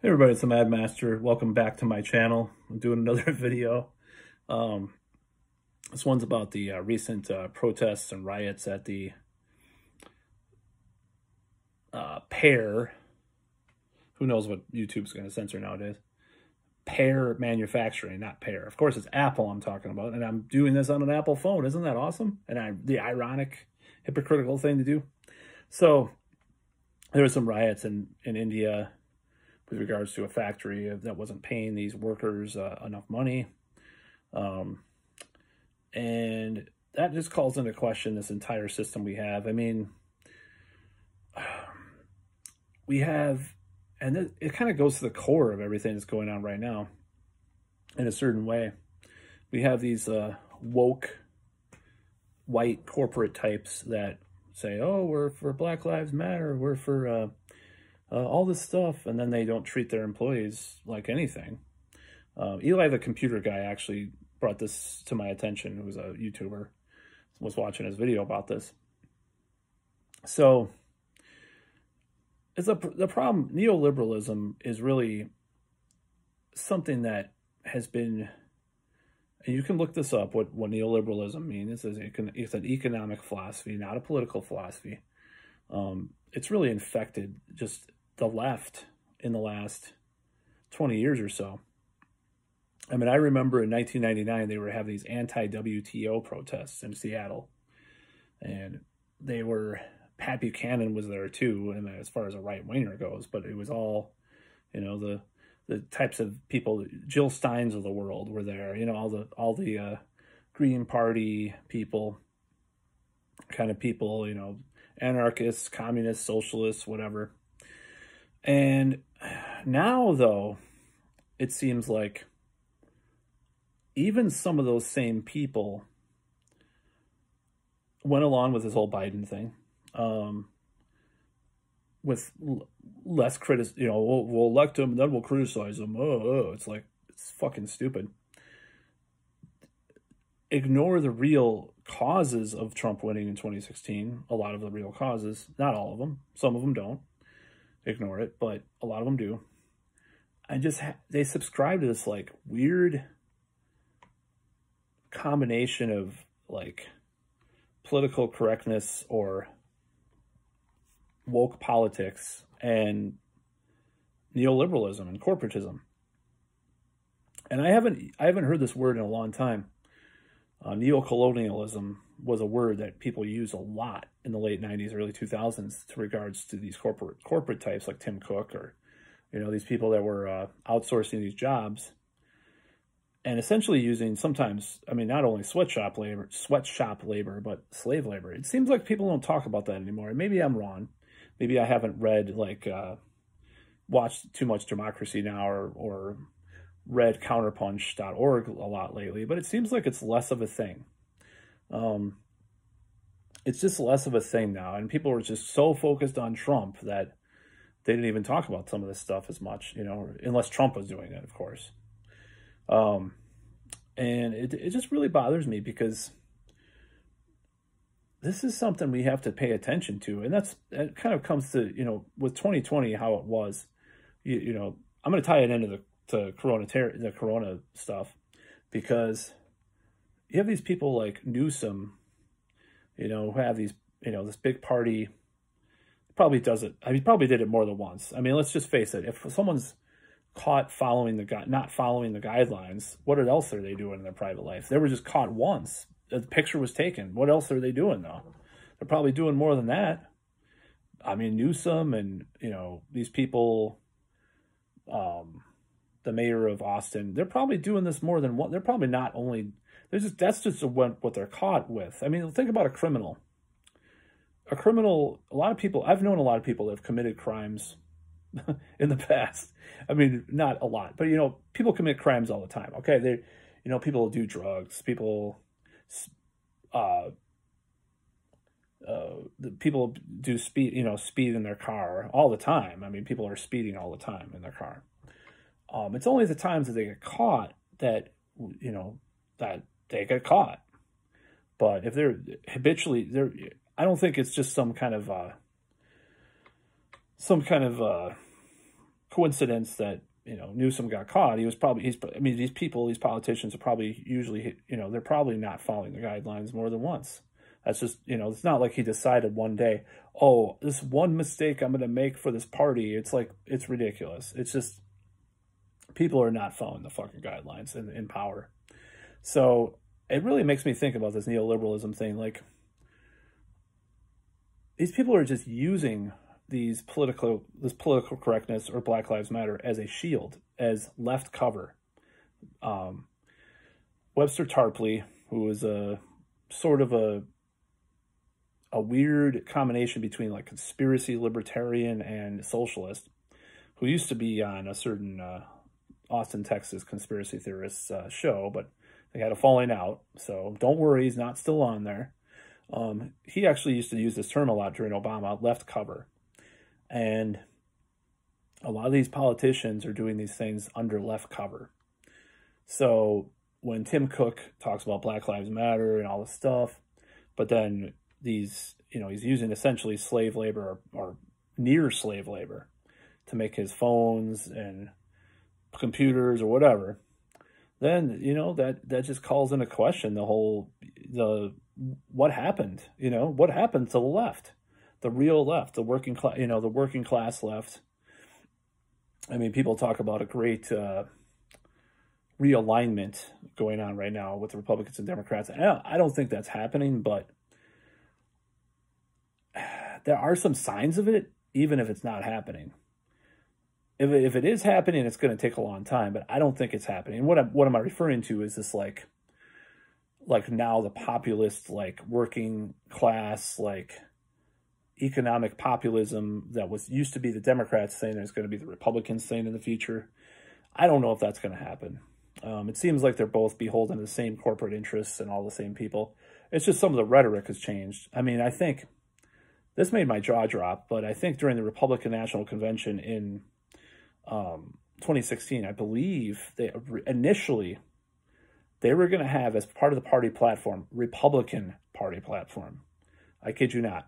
Hey everybody, it's the Mad Master. Welcome back to my channel. I'm doing another video. Um, this one's about the recent protests and riots at the Pear. Who knows what YouTube's going to censor nowadays? Pear Manufacturing, not Pear. Of course, it's Apple I'm talking about, and I'm doing this on an Apple phone. Isn't that awesome? And the ironic, hypocritical thing to do. So there were some riots in India with regards to a factory that wasn't paying these workers enough money. And that just calls into question this entire system we have. I mean, we have, and it kind of goes to the core of everything that's going on right now in a certain way. We have these woke white corporate types that say, oh, we're for Black Lives Matter, we're for all this stuff, and then they don't treat their employees like anything. Eli, the computer guy, actually brought this to my attention, who was a YouTuber, was watching his video about this. So the problem, neoliberalism is really something that has been, and you can look this up, what neoliberalism means. It's an economic philosophy, not a political philosophy. It's really infected just the left in the last 20 years or so. I mean, I remember in 1999, they were having these anti-WTO protests in Seattle. And Pat Buchanan was there too, and as far as a right-winger goes, but it was all, the types of people, Jill Steins of the world were there, all the Green Party people, kind of people, anarchists, communists, socialists, whatever. And now, though, it seems like even some of those same people went along with this whole Biden thing, with less criticism. We'll elect him, and then we'll criticize him. It's like, it's fucking stupid. Ignore the real causes of Trump winning in 2016. A lot of the real causes, not all of them. Some of them don't. Ignore it, but a lot of them do. And they subscribe to this like weird combination of like political correctness or woke politics and neoliberalism and corporatism. And I haven't heard this word in a long time. Neocolonialism was a word that people used a lot in the late 90s, early 2000s to regards to these corporate types like Tim Cook or, these people that were outsourcing these jobs and essentially using sometimes, I mean, not only sweatshop labor, but slave labor. It seems like people don't talk about that anymore. And maybe I'm wrong. Maybe I haven't read, watched too much Democracy Now! or read counterpunch.org a lot lately, but it seems like it's less of a thing. It's just less of a thing now, and people are just so focused on Trump that they didn't even talk about some of this stuff as much, unless Trump was doing it, of course. And it just really bothers me because this is something we have to pay attention to, and that kind of comes to, with 2020, how it was. I'm going to tie it into the corona stuff, because you have these people like Newsom, who have these, this big party. Probably does it. I mean, probably did it more than once. I mean, let's just face it. If someone's caught not following the guidelines, what else are they doing in their private life? They were just caught once. The picture was taken. What else are they doing though? They're probably doing more than that. I mean, Newsom and, these people, the mayor of Austin, they're probably doing this more than one. They're probably not only, that's just what they're caught with. I mean, think about a criminal. A lot of people, I've known a lot of people that have committed crimes in the past. I mean, not a lot, but, people commit crimes all the time. Okay. People do drugs, people do speed in their car all the time. I mean, people are speeding all the time in their car. It's only the times that they get caught that, that they get caught. But if they're habitually, I don't think it's just some kind of coincidence that, you know, Newsom got caught. He was probably, I mean, these people, these politicians are probably usually, you know, they're probably not following the guidelines more than once. That's just, you know, it's not like he decided one day, oh, this one mistake I'm going to make for this party. It's like, it's ridiculous. It's just, people are not following the fucking guidelines in power. So it really makes me think about this neoliberalism thing. Like, these people are just using this political correctness or Black Lives Matter as a shield, as left cover. Webster Tarpley, who was a sort of a weird combination between like conspiracy libertarian and socialist, who used to be on a certain Austin, Texas conspiracy theorists show, but they had a falling out. So don't worry, he's not still on there. He actually used to use this term a lot during Obama, left cover. And a lot of these politicians are doing these things under left cover. So when Tim Cook talks about Black Lives Matter and all this stuff, but then these, you know, he's using essentially slave labor or near slave labor to make his phones and computers or whatever, then, you know, that just calls into question what happened, you know, what happened to the left, the real left, the working class, you know, the working class left. I mean, people talk about a great realignment going on right now with the Republicans and Democrats. I don't think that's happening, but there are some signs of it, even if it's not happening. If it is happening, it's going to take a long time, but I don't think it's happening. What am I referring to is this like now the populist, like working class, like economic populism that used to be the Democrats saying there's going to be the Republicans saying in the future. I don't know if that's going to happen. It seems like they're both beholden to the same corporate interests and all the same people. It's just some of the rhetoric has changed. I mean, I think this made my jaw drop, but I think during the Republican National Convention in 2016, I believe initially they were going to have as part of the party platform, Republican Party platform. I kid you not.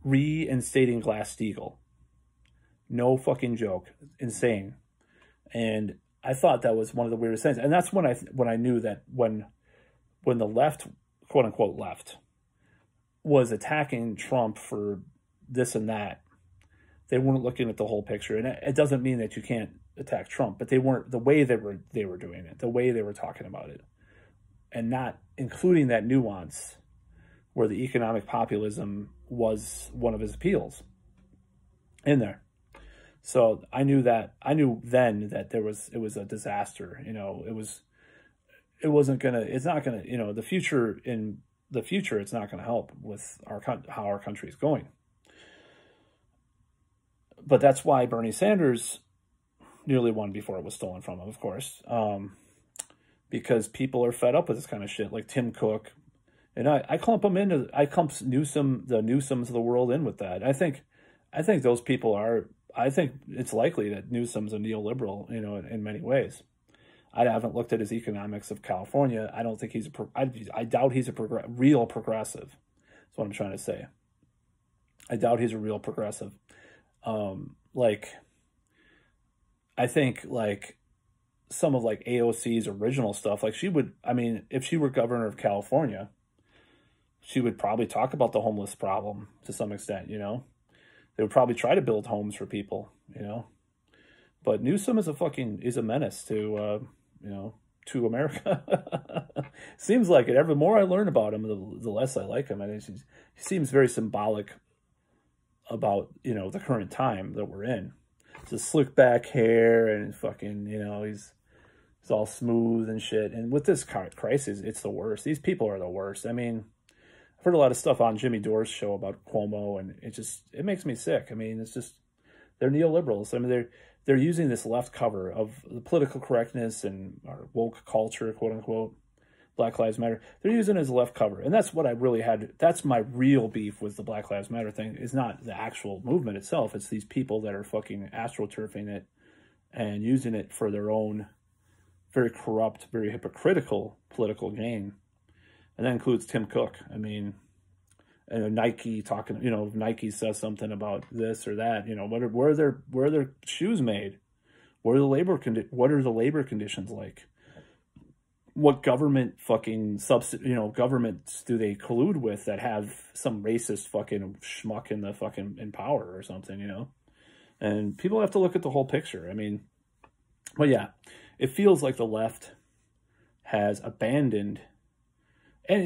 Reinstating Glass-Steagall. No fucking joke. Insane. And I thought that was one of the weirdest things. And that's when I knew that when the left, quote unquote left, was attacking Trump for this and that, they weren't looking at the whole picture. And it doesn't mean that you can't attack Trump, but they weren't, the way they were doing it, the way they were talking about it, and not including that nuance where the economic populism was one of his appeals in there. So I knew then that it was a disaster. You know, it's not gonna, you know, the future, it's not gonna help with how our country is going. But that's why Bernie Sanders nearly won before it was stolen from him, of course, because people are fed up with this kind of shit, like Tim Cook. And I clump Newsom, the Newsoms of the world in with that. I think those people are, I think it's likely that Newsom's a neoliberal, you know, in many ways. I haven't looked at his economics of California. I don't think I doubt he's a real progressive. That's what I'm trying to say. I doubt he's a real progressive. I think like some of like AOC's original stuff, like if she were governor of California, she would probably talk about the homeless problem to some extent, you know. They would probably try to build homes for people, you know. But Newsom is a menace to, you know, to America. Seems like it. The more I learn about him, the less I like him. I mean, he seems very symbolic about, you know, the current time that we're in. It's a slick back hair and fucking, you know, he's all smooth and shit. And with this crisis, it's the worst. These people are the worst. I mean, I've heard a lot of stuff on Jimmy Dore's show about Cuomo, and it makes me sick. I mean, it's just, they're neoliberals. I mean, they're using this left cover of the political correctness and our woke culture, quote unquote, Black Lives Matter. They're using it as a left cover. And that's what I really that's my real beef with the Black Lives Matter thing. It's not the actual movement itself. It's these people that are fucking astroturfing it and using it for their own very corrupt, very hypocritical political gain. And that includes Tim Cook. I mean, and Nike talking, Nike says something about this or that, where are their shoes made? What are the labor conditions like? What government fucking governments do they collude with that have some racist fucking schmuck in power or something, And people have to look at the whole picture. I mean, but yeah, it feels like the left has abandoned, and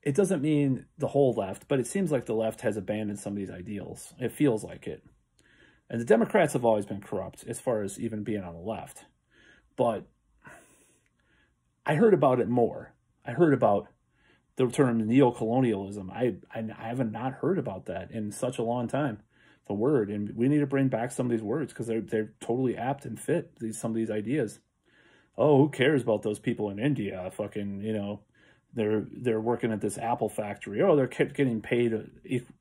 it doesn't mean the whole left, but it seems like the left has abandoned some of these ideals. It feels like it. And the Democrats have always been corrupt as far as even being on the left. But I heard about it more. I heard about the term neocolonialism. I haven't not heard about that in such a long time, the word. And we need to bring back some of these words because they're totally apt and fit some of these ideas. Oh, who cares about those people in India? Fucking, they're working at this Apple factory. Oh, they're getting paid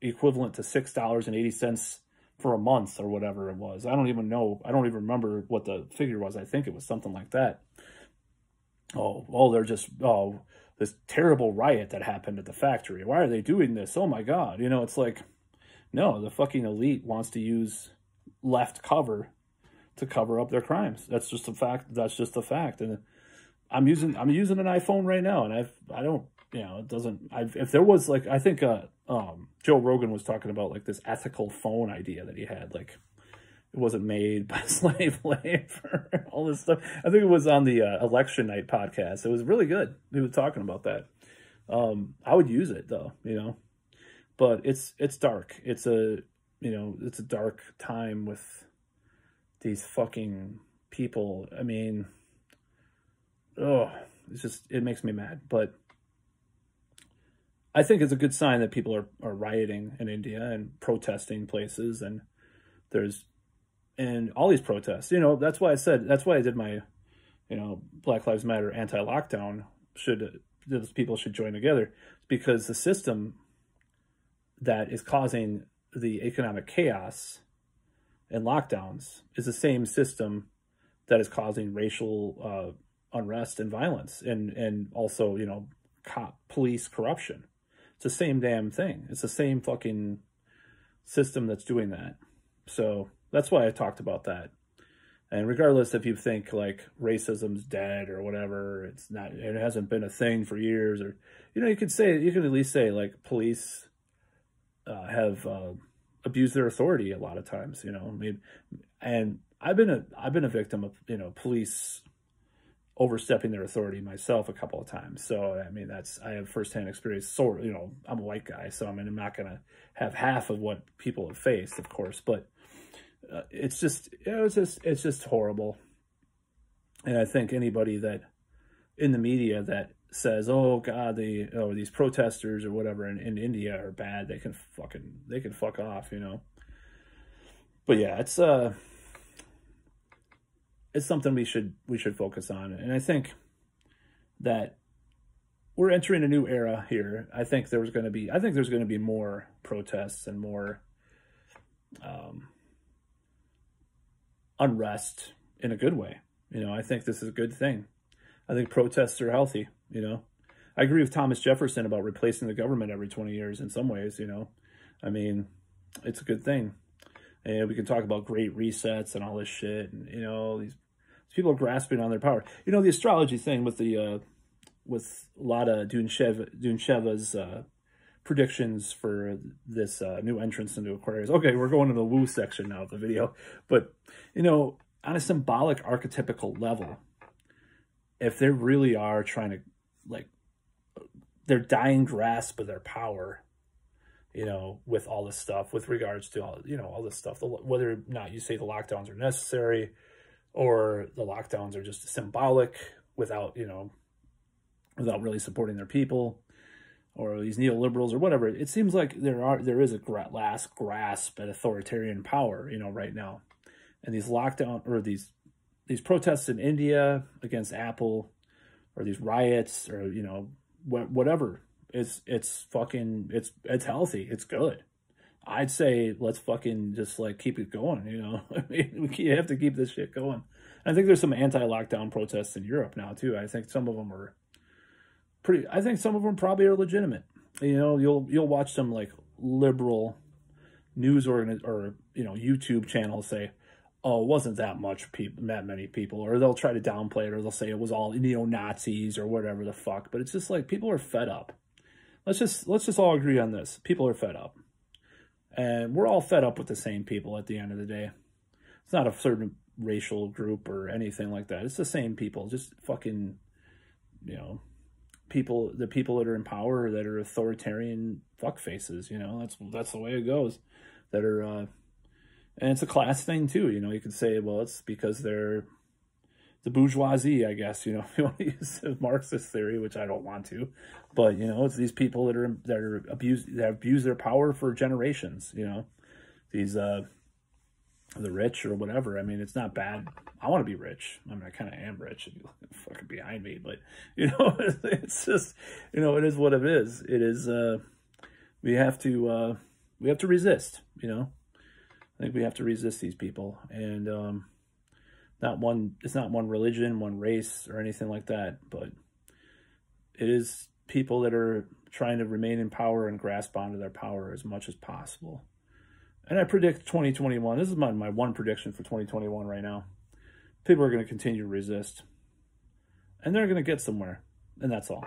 equivalent to $6.80 for a month or whatever it was. I don't even know. I don't even remember what the figure was. I think it was something like that. This terrible riot that happened at the factory. Why are they doing this? Oh my God. It's like, no, the fucking elite wants to use left cover to cover up their crimes. That's just a fact. That's just a fact. And I'm using an iPhone right now, and it doesn't. If there was I think Joe Rogan was talking about this ethical phone idea that he had, it wasn't made by slave labor, all this stuff. I think it was on the election night podcast. It was really good. He was talking about that. I would use it though, but it's dark. It's a dark time with these fucking people. I mean, it makes me mad. But I think it's a good sign that people are rioting in India and protesting places, and all these protests. That's why I did my, Black Lives Matter anti-lockdown. Those people should join together, because the system that is causing the economic chaos and lockdowns is the same system that is causing racial unrest and violence, and also, police corruption. It's the same damn thing. It's the same fucking system that's doing that. So that's why I talked about that. And regardless if you think racism's dead or whatever, it hasn't been a thing for years, or, you can at least say police have abused their authority a lot of times, I mean, and I've been a victim of, police overstepping their authority myself a couple of times. So, I mean, I have firsthand experience. So, I'm a white guy, so I'm not going to have half of what people have faced, of course, but it's just horrible. And I think anybody that in the media that says, oh God, these protesters or whatever in India are bad, they can fuck off, But yeah, it's something we should focus on. And I think that we're entering a new era here. I think there's going to be more protests and more unrest in a good way. I think this is a good thing. I think protests are healthy. I agree with Thomas Jefferson about replacing the government every 20 years in some ways. I mean, it's a good thing. And we can talk about great resets and all this shit. And, these people are grasping on their power. The astrology thing with with Lada Duncheva's predictions for this new entrance into Aquarius. Okay, we're going to the woo section now of the video. But, on a symbolic archetypical level, if they really are trying to, their dying grasp of their power, with all this stuff, with regards to all this stuff, whether or not you say the lockdowns are necessary or the lockdowns are just symbolic without really supporting their people, or these neoliberals or whatever, it seems like there is a last grasp at authoritarian power, right now. And these lockdown or these protests in India against Apple, or these riots, or whatever, it's healthy, it's good. I'd say let's fucking just probably keep it going. I mean, we have to keep this shit going. I think there's some anti-lockdown protests in Europe now too. I think some of them are probably are legitimate. You know, you'll watch some like liberal news or YouTube channels say, "Oh, it wasn't that many people," or they'll try to downplay it, or they'll say it was all neo-Nazis or whatever the fuck. But it's just like people are fed up. Let's just all agree on this. People are fed up, and we're all fed up with the same people at the end of the day. It's not a certain racial group or anything like that. It's the same people, just fucking, you know, the people that are in power that are authoritarian fuck faces. You know, that's the way it goes. That are, and it's a class thing too. You know, you could say, well, it's because they're the bourgeoisie, I guess. You know, if you want to use the Marxist theory, which I don't want to, but you know, it's these people that abuse their power for generations. You know, these the rich or whatever. I mean, it's not bad. I want to be rich. I mean, I kind of am rich. If you look fucking behind me, but you know, it's just, you know, it is what it is. It is. We have to resist. You know, I think we have to resist these people, and it's not one religion, one race, or anything like that, but it is people that are trying to remain in power and grasp onto their power as much as possible. And I predict 2021, this is my one prediction for 2021 right now. People are going to continue to resist. And they're going to get somewhere. And that's all.